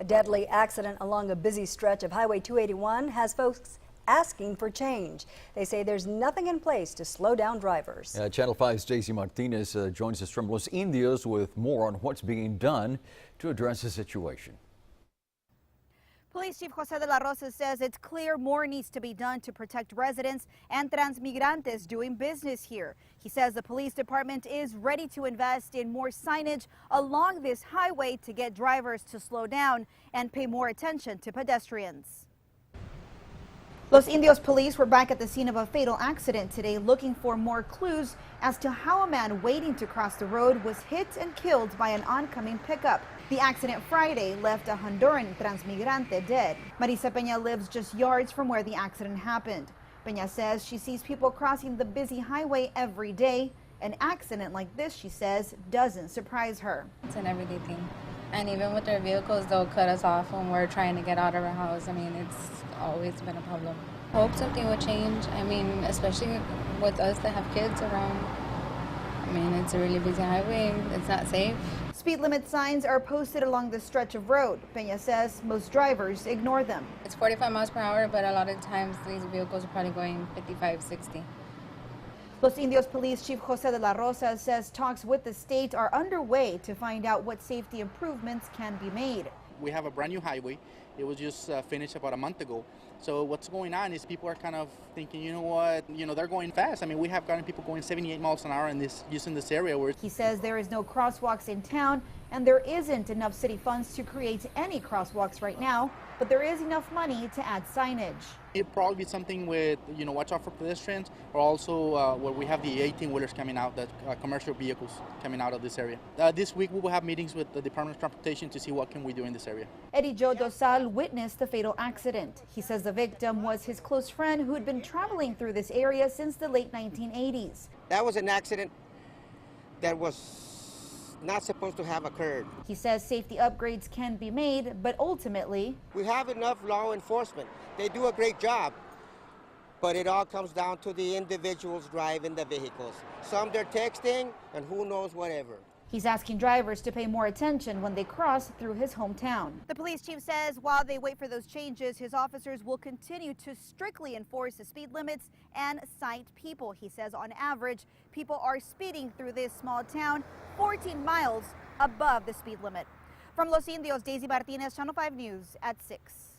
A deadly accident along a busy stretch of Highway 281 has folks asking for change. They say there's nothing in place to slow down drivers. Channel 5's Daisy Martinez joins us from Los Indios with more on what's being done to address the situation. Police Chief Jose de la Rosa says it's clear more needs to be done to protect residents and transmigrantes doing business here. He says the police department is ready to invest in more signage along this highway to get drivers to slow down and pay more attention to pedestrians. Los Indios police were back at the scene of a fatal accident today looking for more clues as to how a man waiting to cross the road was hit and killed by an oncoming pickup. The accident Friday left a Honduran transmigrante dead. Marisa Peña lives just yards from where the accident happened. Peña says she sees people crossing the busy highway every day. An accident like this, she says, doesn't surprise her. It's an everyday thing. And even with their vehicles, they'll cut us off when we're trying to get out of our house. I mean, it's always been a problem. Hope something will change. I mean, especially with us that have kids around. I mean, it's a really busy highway. It's not safe. Speed limit signs are posted along the stretch of road. Peña says most drivers ignore them. It's 45 miles per hour, but a lot of times these vehicles are probably going 55, 60. Los Indios Police Chief Jose de la Rosa says talks with the state are underway to find out what safety improvements can be made. We have a brand new highway. It was just finished about a month ago. So what's going on is people are kind of thinking, you know what, they're going fast. I mean, we have gotten people going 78 miles an hour using this area. He says there is no crosswalks in town and there isn't enough city funds to create any crosswalks right now, but there is enough money to add signage. It'd probably be something with, watch out for pedestrians, or also where we have the 18-wheelers coming out, the commercial vehicles coming out of this area. This week we will have meetings with the Department of Transportation to see what can we do in this area. Eddie Joe Dosal witnessed the fatal accident. He says the victim was his close friend who had been traveling through this area since the late 1980s. That was an accident that was not supposed to have occurred. He says safety upgrades can be made, but ultimately, we have enough law enforcement. They do a great job, but it all comes down to the individuals driving the vehicles. Some they're texting and who knows whatever. He's asking drivers to pay more attention when they cross through his hometown. The police chief says while they wait for those changes, his officers will continue to strictly enforce the speed limits and cite people. He says on average, people are speeding through this small town 14 miles above the speed limit. From Los Indios, Daisy Martinez, Channel 5 News at 6.